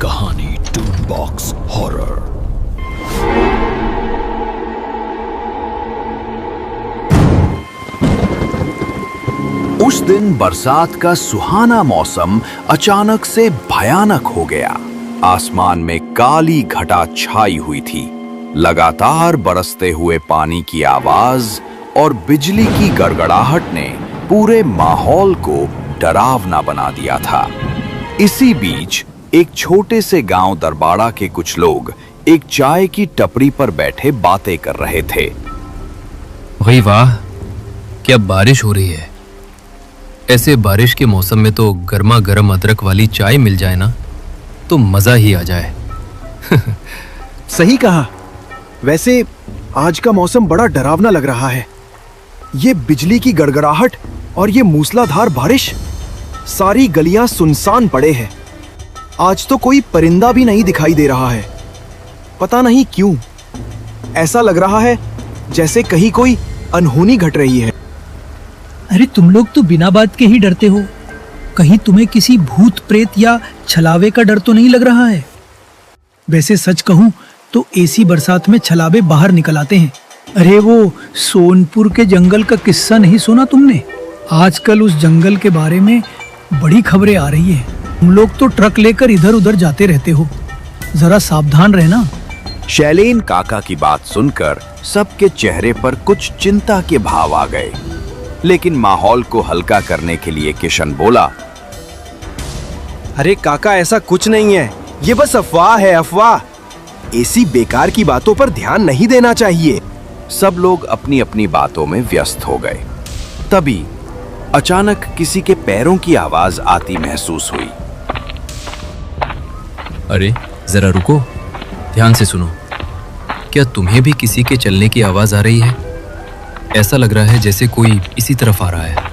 कहानी twin box horror. उस दिन बरसात का सुहाना मौसम अचानक से भयानक हो गया। आसमान में काली घटा छाई हुई थी। लगातार बरसते हुए पानी की आवाज और बिजली की गड़गड़ाहट ने पूरे माहौल को डरावना बना दिया था। इसी बीच एक छोटे से गांव दरबाड़ा के कुछ लोग एक चाय की टपरी पर बैठे बातें कर रहे थे। भाई वाह, क्या बारिश हो रही है। ऐसे बारिश के मौसम में तो गर्मा गर्म अदरक वाली चाय मिल जाए ना तो मजा ही आ जाए। सही कहा। वैसे आज का मौसम बड़ा डरावना लग रहा है। ये बिजली की गड़गड़ाहट और ये मूसलाधार बारिश, सारी गलियां सुनसान पड़े हैं। आज तो कोई परिंदा भी नहीं दिखाई दे रहा है। पता नहीं क्यों ऐसा लग रहा है जैसे कहीं कोई अनहोनी घट रही है। अरे तुम लोग तो बिना बात के ही डरते हो। कहीं तुम्हें किसी भूत प्रेत या छलावे का डर तो नहीं लग रहा है? वैसे सच कहूं तो ऐसी बरसात में छलावे बाहर निकल आते हैं। अरे वो सोनपुर के जंगल का किस्सा नहीं सुना तुमने? आजकल उस जंगल के बारे में बड़ी खबरें आ रही हैं। तुम लोग तो ट्रक लेकर इधर उधर जाते रहते हो, जरा सावधान रहना। शैलेन काका की बात सुनकर सबके चेहरे पर कुछ चिंता के भाव आ गए, लेकिन माहौल को हल्का करने के लिए किशन बोला, अरे काका, ऐसा कुछ नहीं है। ये बस अफवाह है, अफवाह। ऐसी बेकार की बातों पर ध्यान नहीं देना चाहिए। सब लोग अपनी अपनी बातों में व्यस्त हो गए। तभी अचानक किसी के पैरों की आवाज आती महसूस हुई। अरे जरा रुको, ध्यान से सुनो। क्या तुम्हें भी किसी के चलने की आवाज आ रही है? ऐसा लग रहा है जैसे कोई इसी तरफ आ रहा है।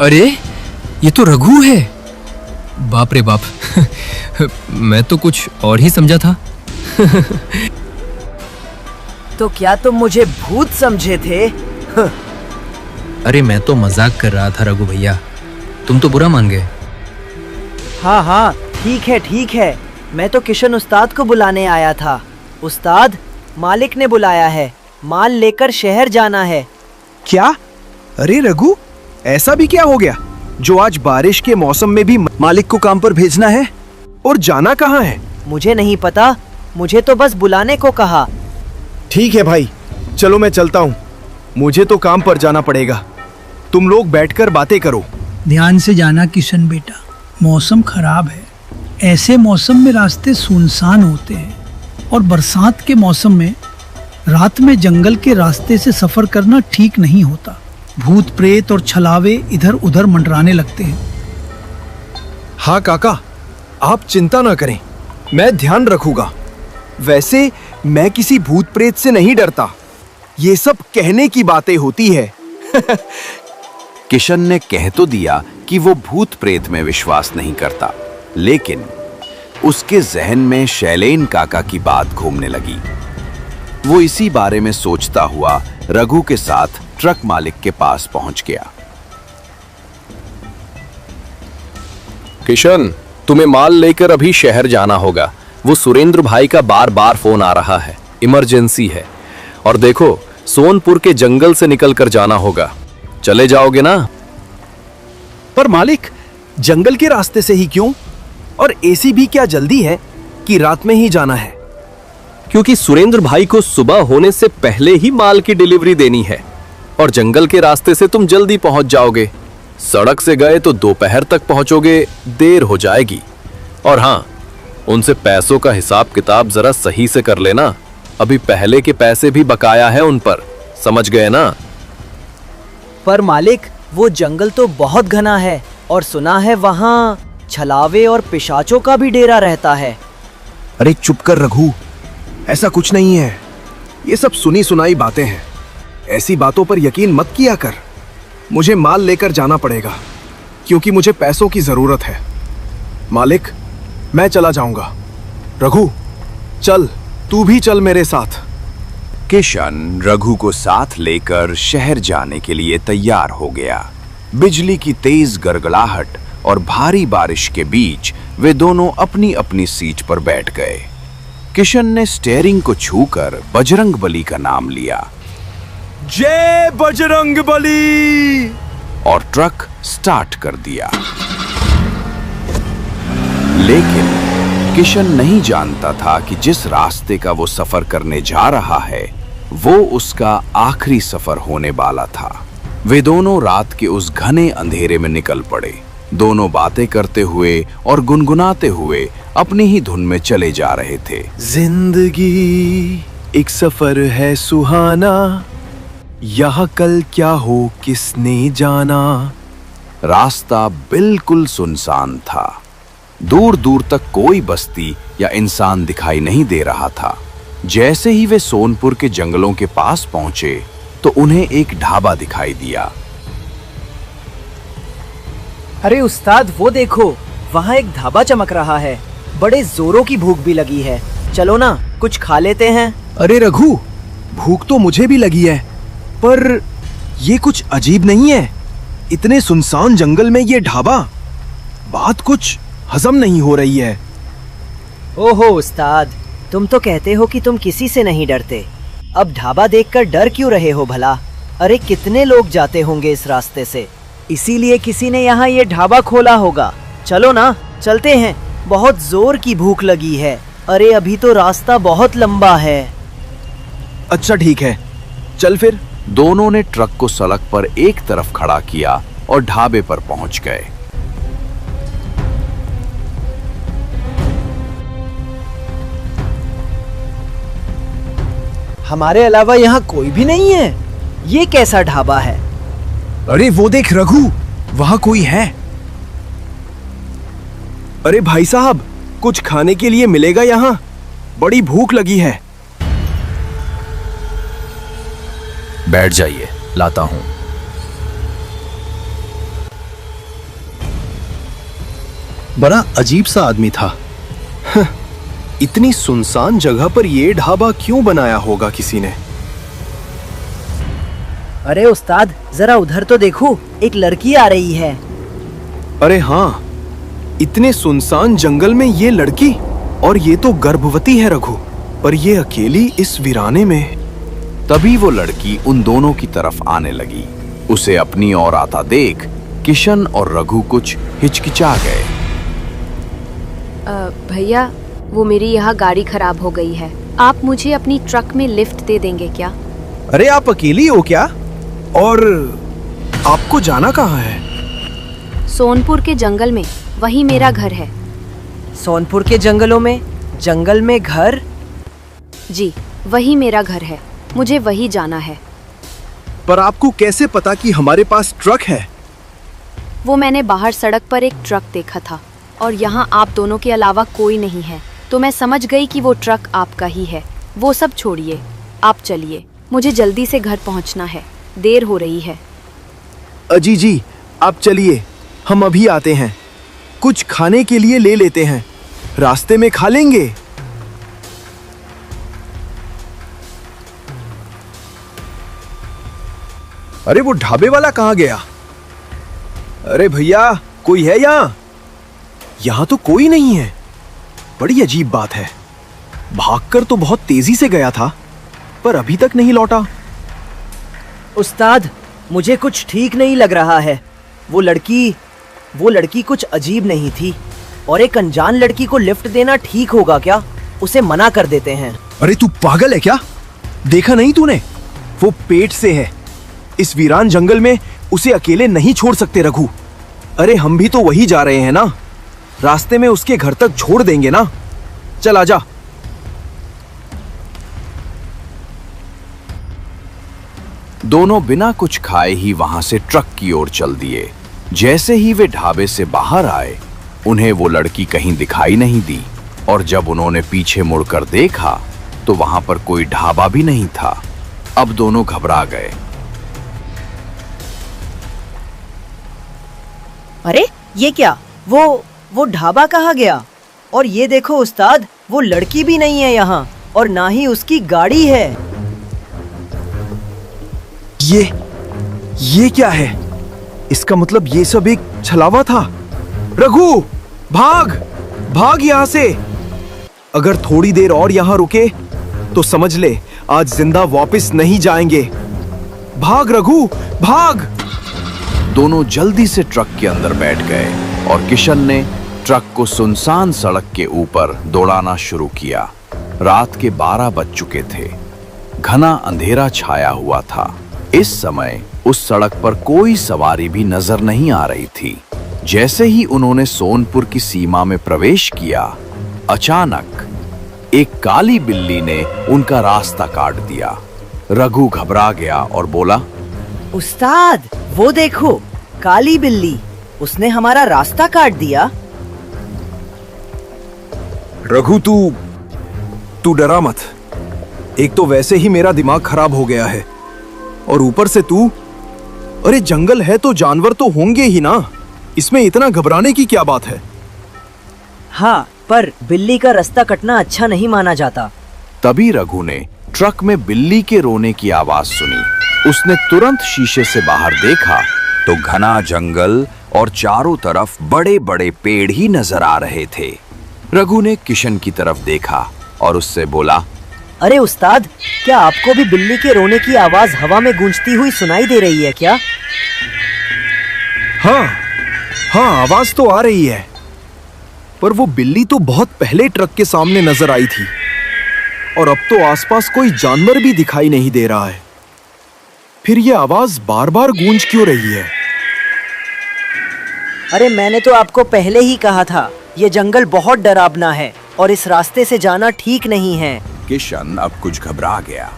अरे ये तो रघु है। बाप रे बाप, मैं तो कुछ और ही समझा था। तो क्या तुम मुझे भूत समझे थे? अरे मैं तो मजाक कर रहा था रघु भैया, तुम तो बुरा मान गए। हाँ, ठीक है। मैं तो किशन उस्ताद को बुलाने आया था। उस्ताद, मालिक ने बुलाया है, माल लेकर शहर जाना है। क्या? अरे रघु, ऐसा भी क्या हो गया जो आज बारिश के मौसम में भी मालिक को काम पर भेजना है? और जाना कहाँ है? मुझे नहीं पता, मुझे तो बस बुलाने को कहा। ठीक है भाई, चलो मैं चलता हूँ। मुझे तो काम पर जाना पड़ेगा। तुम लोग बैठकर बातें करो। ध्यान से जाना किशन बेटा, मौसम खराब है। ऐसे मौसम में रास्ते सुनसान होते हैं और बरसात के मौसम में रात में जंगल के रास्ते से सफर करना ठीक नहीं होता। भूत प्रेत और छलावे इधर उधर मंडराने लगते हैं। हाँ काका, आप चिंता ना करें, मैं ध्यान रखूंगा। वैसे मैं किसी भूत प्रेत से नहीं डरता, ये सब कहने की बातें होती है। किशन ने कह तो दिया कि वो भूत प्रेत में विश्वास नहीं करता, लेकिन उसके जहन में शैलेन काका की बात घूमने लगी। वो इसी बारे में सोचता हुआ रघु के साथ ट्रक मालिक के पास पहुंच गया। किशन, तुम्हें माल लेकर अभी शहर जाना होगा। वो सुरेंद्र भाई का बार बार फोन आ रहा है, इमरजेंसी है। और देखो, सोनपुर के जंगल से निकल कर जाना होगा। चले जाओगे ना? पर मालिक, जंगल के रास्ते से ही क्यों? और ऐसी भी क्या जल्दी है कि रात में ही जाना है? क्योंकि सुरेंद्र भाई को सुबह होने से पहले ही माल की डिलीवरी देनी है और जंगल के रास्ते से तुम जल्दी पहुंच जाओगे। सड़क से गए तो दोपहर तक पहुंचोगे, देर हो जाएगी। और हाँ, उनसे पैसों का हिसाब किताब जरा सही से कर लेना। अभी पहले के पैसे भी बकाया है उन पर, समझ गए ना? पर मालिक, वो जंगल तो बहुत घना है और सुना है वहाँ छलावे और पिशाचों का भी डेरा रहता है। अरे चुप कर रघु, ऐसा कुछ नहीं है। ये सब सुनी सुनाई बातें हैं। ऐसी बातों पर यकीन मत किया कर। मुझे माल लेकर जाना पड़ेगा क्योंकि मुझे पैसों की जरूरत है। मालिक, मैं चला जाऊंगा। रघु, चल, तू भी चल मेरे साथ। किशन रघु को साथ लेकर शहर जाने के लिए तैयार हो गया। बिजली की तेज गड़गड़ाहट और भारी बारिश के बीच वे दोनों अपनी अपनी सीट पर बैठ गए। किशन ने स्टीयरिंग को छूकर बजरंगबली का नाम लिया। जय बजरंगबली! और ट्रक स्टार्ट कर दिया। लेकिन किशन नहीं जानता था कि जिस रास्ते का वो सफर करने जा रहा है वो उसका आखिरी सफर होने वाला था। वे दोनों रात के उस घने अंधेरे में निकल पड़े। दोनों बातें करते हुए और गुनगुनाते हुए अपनी ही धुन में चले जा रहे थे। जिंदगी एक सफर है सुहाना, यहाँ कल क्या हो किसने जाना। रास्ता बिल्कुल सुनसान था। दूर दूर तक कोई बस्ती या इंसान दिखाई नहीं दे रहा था। जैसे ही वे सोनपुर के जंगलों के पास पहुंचे तो उन्हें एक ढाबा दिखाई दिया। अरे उस्ताद, वो देखो, वहाँ एक ढाबा चमक रहा है। बड़े जोरों की भूख भी लगी है। चलो ना, कुछ खा लेते हैं। अरे रघु, भूख तो मुझे भी लगी है, पर ये कुछ अजीब नहीं है। इतने सुनसान जंगल में ये ढाबा, बात कुछ हजम नहीं हो रही है। ओहो उस्ताद, तुम तो कहते हो कि तुम किसी से नहीं डरते। अब ढाबा देखकर डर क्यों रहे हो भला? अरे कितने लोग जाते होंगे इस रास्ते से, इसीलिए किसी ने यहाँ ये ढाबा खोला होगा। चलो ना, चलते हैं। बहुत जोर की भूख लगी है। अरे अभी तो रास्ता बहुत लंबा है। अच्छा ठीक है, चल फिर। दोनों ने ट्रक को सड़क पर एक तरफ खड़ा किया और ढाबे पर पहुंच गए। हमारे अलावा यहाँ कोई भी नहीं है। ये कैसा ढाबा है? अरे वो देख रघु, वहां कोई है। अरे भाई साहब, कुछ खाने के लिए मिलेगा यहाँ? बड़ी भूख लगी है। बैठ जाइए, लाता हूं। बड़ा अजीब सा आदमी था। इतनी सुनसान जगह पर ये ढाबा क्यों बनाया होगा किसी ने? अरे उस्ताद, जरा उधर तो देखो, एक लड़की आ रही है। अरे हाँ, इतने सुनसान जंगल में ये लड़की, और ये तो गर्भवती है रघु। पर ये अकेली इस वीराने में। तभी वो लड़की उन दोनों की तरफ आने लगी। उसे अपनी ओर आता देख किशन और रघु कुछ हिचकिचा गए। भैया, वो मेरी यहाँ गाड़ी खराब हो गई है। आप मुझे अपनी ट्रक में लिफ्ट दे देंगे क्या? अरे आप अकेली हो क्या? और आपको जाना कहाँ है? सोनपुर के जंगल में, वही मेरा घर है। सोनपुर के जंगलों में? जंगल में घर? जी, वही मेरा घर है। मुझे वही जाना है। पर आपको कैसे पता कि हमारे पास ट्रक है? वो मैंने बाहर सड़क पर एक ट्रक देखा था और यहाँ आप दोनों के अलावा कोई नहीं है, तो मैं समझ गई कि वो ट्रक आपका ही है। वो सब छोड़िए, आप चलिए, मुझे जल्दी से घर पहुँचना है, देर हो रही है। अजी जी, आप चलिए, हम अभी आते हैं। कुछ खाने के लिए ले लेते हैं, रास्ते में खा लेंगे। अरे वो ढाबे वाला कहाँ गया? अरे भैया, कोई है यहाँ? यहाँ तो कोई नहीं है। बड़ी अजीब बात है। भागकर तो बहुत तेजी से गया था, पर अभी तक नहीं लौटा। उस्ताद, मुझे कुछ ठीक नहीं लग रहा है। वो लड़की कुछ अजीब नहीं थी, और एक अनजान लड़की को लिफ्ट देना ठीक होगा क्या? उसे मना कर देते हैं। अरे तू पागल है क्या? देखा नहीं तूने? वो पेट से है। इस वीरान जंगल में उसे अकेले नहीं छोड़ सकते रघु। अरे हम भी तो वही जा रहे हैं ना, रास्ते में उसके घर तक छोड़ देंगे ना। चल आजा। दोनों बिना कुछ खाए ही वहां से ट्रक की ओर चल दिए। जैसे ही वे ढाबे से बाहर आए, उन्हें वो लड़की कहीं दिखाई नहीं दी, और जब उन्होंने पीछे मुड़कर देखा तो वहां पर कोई ढाबा भी नहीं था। अब दोनों घबरा गए। अरे ये क्या? वो ढाबा कहाँ गया? और ये देखो उस्ताद, वो लड़की भी नहीं है यहाँ, और ना ही उसकी गाड़ी है। ये क्या है? इसका मतलब ये सब एक छलावा था। रघु, भाग भाग यहां से। अगर थोड़ी देर और यहां रुके तो समझ ले आज जिंदा वापस नहीं जाएंगे। भाग रघु, भाग। दोनों जल्दी से ट्रक के अंदर बैठ गए और किशन ने ट्रक को सुनसान सड़क के ऊपर दौड़ाना शुरू किया। रात के 12 बज चुके थे। घना अंधेरा छाया हुआ था। इस समय उस सड़क पर कोई सवारी भी नजर नहीं आ रही थी। जैसे ही उन्होंने सोनपुर की सीमा में प्रवेश किया, अचानक एक काली बिल्ली ने उनका रास्ता काट दिया। रघु घबरा गया और बोला, उस्ताद, वो देखो, काली बिल्ली, उसने हमारा रास्ता काट दिया। रघु, तू डरा मत। एक तो वैसे ही मेरा दिमाग खराब हो गया है और ऊपर से तू। अरे जंगल है तो जानवर तो होंगे ही ना, इसमें इतना घबराने की क्या बात है? हाँ, पर बिल्ली का रास्ता कटना अच्छा नहीं माना जाता। तभी रघु ने ट्रक में बिल्ली के रोने की आवाज सुनी। उसने तुरंत शीशे से बाहर देखा तो घना जंगल और चारों तरफ बड़े बड़े पेड़ ही नजर आ रहे थे। रघु ने किशन की तरफ देखा और उससे बोला, अरे उस्ताद, क्या आपको भी बिल्ली के रोने की आवाज हवा में गूंजती हुई सुनाई दे रही है क्या? हाँ, आवाज तो आ रही है, पर वो बिल्ली तो बहुत पहले ट्रक के सामने नजर आई थी और अब तो आसपास कोई जानवर भी दिखाई नहीं दे रहा है। फिर ये आवाज बार बार गूंज क्यों रही है? अरे मैंने तो आपको पहले ही कहा था, ये जंगल बहुत डरावना है और इस रास्ते से जाना ठीक नहीं है। किशन अब कुछ घबरा गया।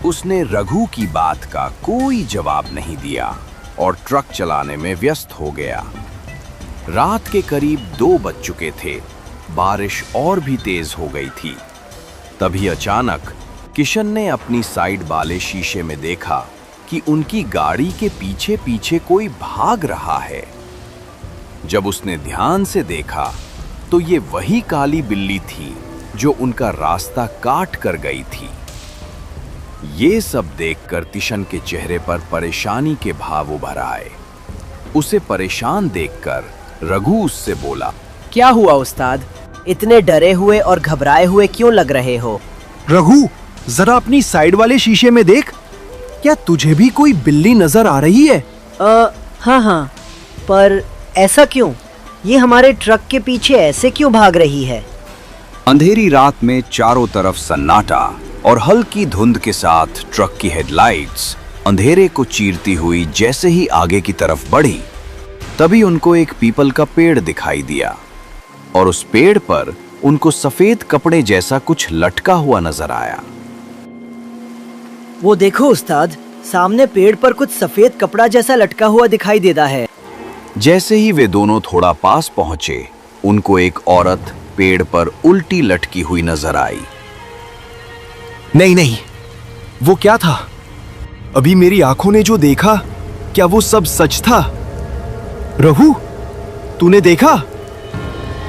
उसने रघु की बात का कोई जवाब नहीं दिया और ट्रक चलाने में व्यस्त हो गया। रात के करीब 2 बज चुके थे। बारिश और भी तेज हो गई थी। तभी अचानक किशन ने अपनी साइड वाले शीशे में देखा कि उनकी गाड़ी के पीछे पीछे कोई भाग रहा है। जब उसने ध्यान से देखा तो ये वही काली बिल्ली थी जो उनका रास्ता काट कर गई थी। ये सब देखकर किशन के चेहरे पर परेशानी के भाव उभर आए। उसे परेशान देखकर रघु उससे बोला, क्या हुआ उस्ताद? इतने डरे हुए और घबराए हुए क्यों लग रहे हो? रघु, जरा अपनी साइड वाले शीशे में देख। क्या तुझे भी कोई बिल्ली नजर आ रही है? हाँ, पर ऐसा क्यों? ये हमारे ट्रक के पीछे ऐसे क्यों भाग रही है? अंधेरी रात में चारों तरफ सन्नाटा और हल्की धुंध के साथ ट्रक की हेडलाइट्स अंधेरे को चीरती हुई जैसे ही आगे की तरफ बढ़ी, तभी उनको एक पीपल का पेड़ दिखाई दिया और उस पेड़ पर उनको सफेद कपड़े जैसा कुछ लटका हुआ नजर आया। वो देखो उस्ताद, सामने पेड़ पर कुछ सफेद कपड़ा जैसा लटका हुआ दिखाई देता है। जैसे ही वे दोनों थोड़ा पास पहुंचे, उनको एक औरत पेड़ पर उल्टी लटकी हुई नजर आई। नहीं, वो क्या था? अभी मेरी आंखों ने जो देखा, क्या वो सब सच था? रघु, तूने देखा?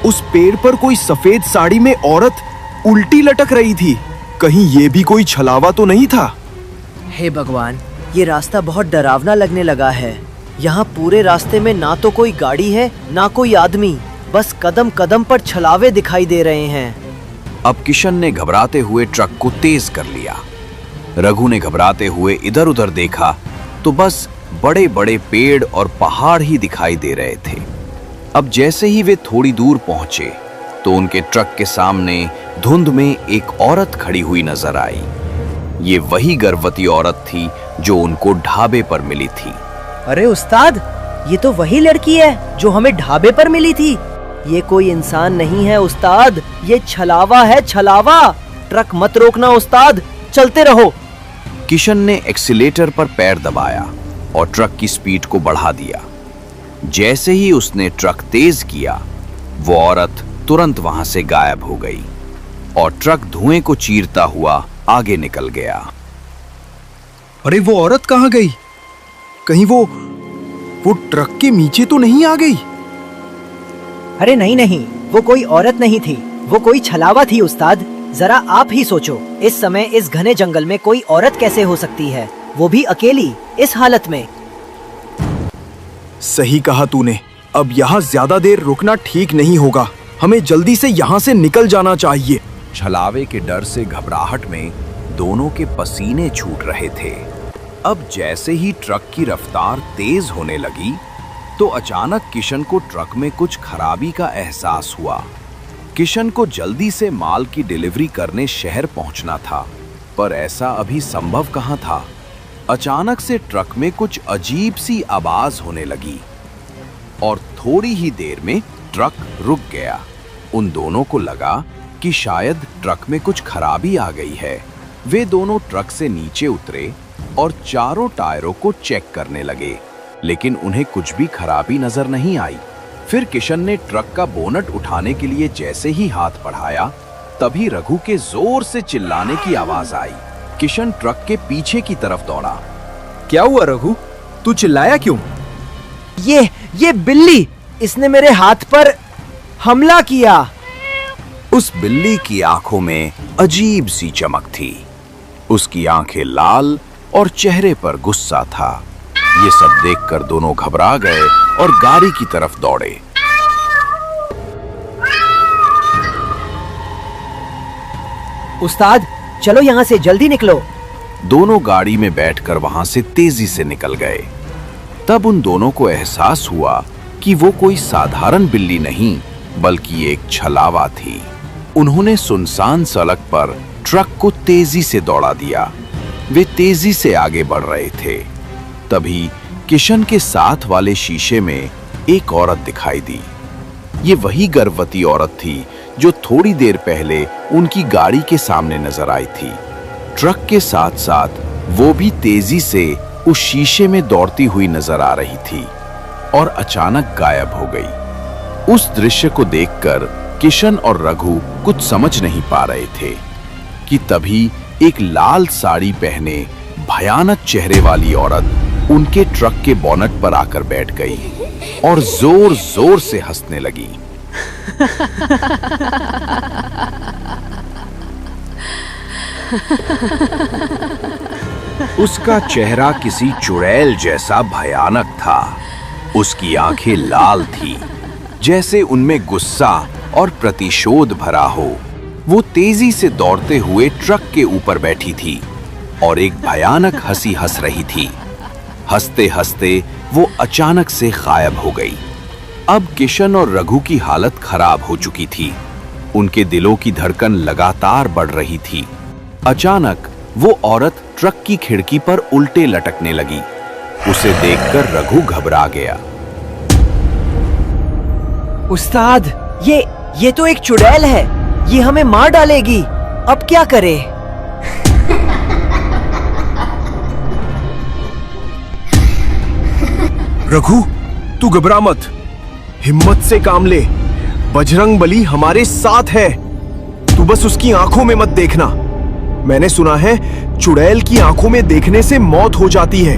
उस पेड़ पर कोई सफेद साड़ी में औरत उल्टी लटक रही थी। कहीं ये भी कोई छलावा तो नहीं था? हे भगवान, ये रास्ता बहुत डरावना लगने लगा है। यहाँ पूरे रास्ते में ना तो कोई गाड़ी है ना कोई आदमी, बस कदम कदम पर छलावे दिखाई दे रहे हैं। अब किशन ने घबराते हुए ट्रक को तेज कर लिया। रघु ने घबराते हुए इधर उधर देखा तो बस बड़े बड़े पेड़ और पहाड़ ही दिखाई दे रहे थे। अब जैसे ही वे थोड़ी दूर पहुंचे तो उनके ट्रक के सामने धुंध में एक औरत खड़ी हुई नजर आई। ये वही गर्भवती औरत थी जो उनको ढाबे पर मिली थी। अरे उस्ताद, ये तो वही लड़की है जो हमें ढाबे पर मिली थी। ये कोई इंसान नहीं है उस्ताद, ये छलावा है, छलावा। ट्रक मत रोकना उस्ताद, चलते रहो। किशन ने एक्सीलेटर पर पैर दबाया और ट्रक की स्पीड को बढ़ा दिया। जैसे ही उसने ट्रक तेज किया, वो औरत तुरंत वहां से गायब हो गई और ट्रक धुएं को चीरता हुआ आगे निकल गया। अरे वो औरत कहाँ गई? कहीं वो ट्रक के नीचे तो नहीं आ गई? अरे नहीं, वो कोई औरत नहीं थी, वो कोई छलावा थी उस्ताद। जरा आप ही सोचो, इस समय इस घने जंगल में कोई औरत कैसे हो सकती है? वो भी अकेली इस हालत में। सही कहा तूने। अब यहाँ ज्यादा देर रुकना ठीक नहीं होगा। हमें जल्दी से यहाँ से निकल जाना चाहिए। छलावे के डर से घबराहट में दोनों के पसीने छूट रहे थे। अब जैसे ही ट्रक की रफ्तार तेज होने लगी तो अचानक किशन को ट्रक में कुछ खराबी का एहसास हुआ। किशन को जल्दी से माल की डिलीवरी करने शहर पहुंचना था, पर ऐसा अभी संभव कहां था। अचानक से ट्रक में कुछ अजीब सी आवाज होने लगी और थोड़ी ही देर में ट्रक रुक गया। उन दोनों को लगा कि शायद ट्रक में कुछ खराबी आ गई है। वे दोनों ट्रक से नीचे उतरे और चारों टायरों को चेक करने लगे, लेकिन उन्हें कुछ भी खराबी नजर नहीं आई। फिर किशन ने ट्रक का बोनट उठाने के लिए जैसे ही हाथ बढ़ाया, तभी रघु के जोर से चिल्लाने की आवाज आई। किशन ट्रक के पीछे की तरफ दौड़ा। क्या हुआ रघु? तू चिल्लाया क्यों? ये बिल्ली, इसने मेरे हाथ पर हमला किया। उस बिल्ली की आंखों में अजीब सी चमक थी। उसकी आंखें लाल और चेहरे पर गुस्सा था। ये सब देखकर दोनों घबरा गए और गाड़ी की तरफ दौड़े। उस्ताद, चलो यहाँ से जल्दी निकलो। दोनों गाड़ी में बैठकर वहां से तेजी से निकल गए। तब उन दोनों को एहसास हुआ कि वो कोई साधारण बिल्ली नहीं, बल्कि एक छलावा थी। उन्होंने सुनसान सड़क पर ट्रक को तेजी से दौड़ा दिया। वे तेजी से आगे बढ़ रहे थे। तभी किशन के साथ वाले शीशे में एक औरत दिखाई दी। ये वही गर्भवती औरत थी जो थोड़ी देर पहले उनकी गाड़ी के सामने नजर आई थी। ट्रक के साथ साथ वो भी तेजी से उस शीशे में दौड़ती हुई नजर आ रही थी और अचानक गायब हो गई। उस दृश्य को देखकर किशन और रघु कुछ समझ नहीं पा रहे थे कि तभी एक लाल साड़ी पहने भयानक चेहरे वाली औरत उनके ट्रक के बोनट पर आकर बैठ गई और जोर जोर से हंसने लगी। उसका चेहरा किसी चुड़ैल जैसा भयानक था। उसकी आंखें लाल थी, जैसे उनमें गुस्सा और प्रतिशोध भरा हो। वो तेजी से दौड़ते हुए ट्रक के ऊपर बैठी थी और एक भयानक हंसी हंस रही थी। हंसते हंसते वो अचानक से गायब हो गई। अब किशन और रघु की हालत खराब हो चुकी थी। उनके दिलों की धड़कन लगातार बढ़ रही थी। अचानक वो औरत ट्रक की खिड़की पर उल्टे लटकने लगी। उसे देखकर रघु घबरा गया। उस्ताद, ये तो एक चुड़ैल है। ये हमें मार डालेगी। अब क्या करें? रघु, तू घबरा मत। हिम्मत से काम ले। बजरंग बली हमारे साथ है। तू बस उसकी आंखों में मत देखना। मैंने सुना है चुड़ैल की आंखों में देखने से मौत हो जाती है।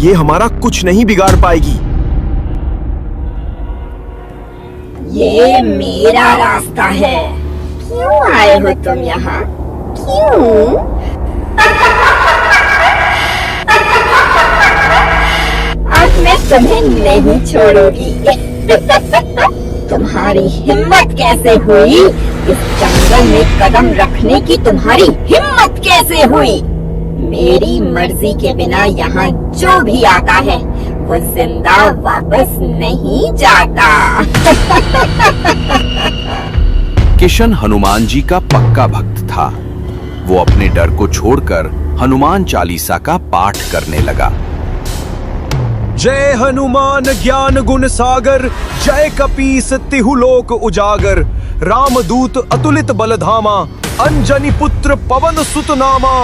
ये हमारा कुछ नहीं बिगाड़ पाएगी। ये मेरा रास्ता है। क्यों आए हो तुम यहाँ? क्यों? अब मैं तुम्हें नहीं छोड़ूंगी। तुम्हारी हिम्मत कैसे हुई? इस जंगल में कदम रखने की तुम्हारी हिम्मत कैसे हुई? मेरी मर्जी के बिना यहाँ जो भी आता है वो जिंदा वापस नहीं जाता। किशन हनुमान जी का पक्का भक्त था। वो अपने डर को छोड़कर हनुमान चालीसा का पाठ करने लगा। जय हनुमान ज्ञान गुण सागर, जय कपीस तिहु लोक उजागर, रामदूत अतुलित बलधामा, अंजनी पुत्र पवन सुत नामा।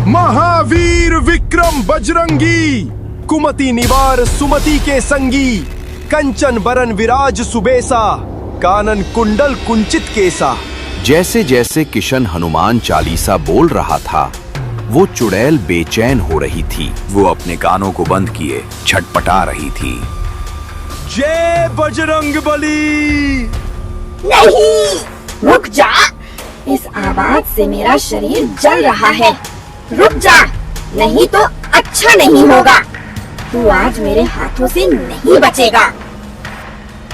महावीर विक्रम बजरंगी, कुमति निवार सुमति के संगी, कंचन बरन विराज सुबेसा, कानन कुंडल कुंचित केसा। जैसे जैसे किशन हनुमान चालीसा बोल रहा था, वो चुड़ैल बेचैन हो रही थी। वो अपने कानों को बंद किए छटपटा रही थी। जय बजरंग बली। नहीं, रुक जा। इस आवाज से मेरा शरीर जल रहा है। रुक जा। नहीं तो अच्छा नहीं होगा। तू आज मेरे हाथों से नहीं बचेगा।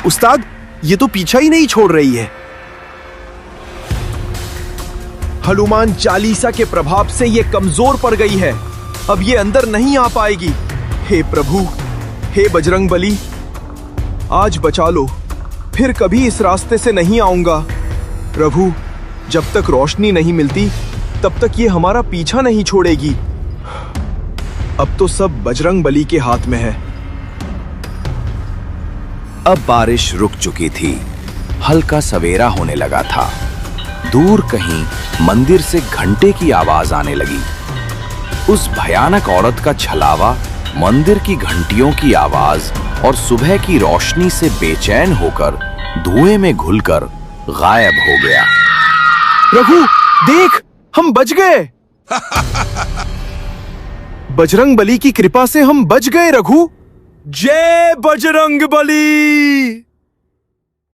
उस्ताद, ये तो पीछा ही नहीं छोड़ रही है। हनुमान चालीसा के प्रभाव से ये कमजोर पड़ गई है। अब ये अंदर नहीं आ पाएगी। हे प्रभु, हे बजरंग बली, आज बचा लो, फिर कभी इस रास्ते से नहीं आऊंगा। प्रभु, जब तक रोशनी नहीं मिलती तब तक ये हमारा पीछा नहीं छोड़ेगी। अब तो सब बजरंग बली के हाथ में है। अब बारिश रुक चुकी थी। हल्का सवेरा होने लगा था। दूर कहीं मंदिर से घंटे की आवाज आने लगी। उस भयानक औरत का छलावा मंदिर की घंटियों की आवाज और सुबह की रोशनी से बेचैन होकर धुएं में घुलकर गायब हो गया। रघु, देख, हम बच गए। बजरंग बली की कृपा से हम बच गए रघु। जय बजरंग बली।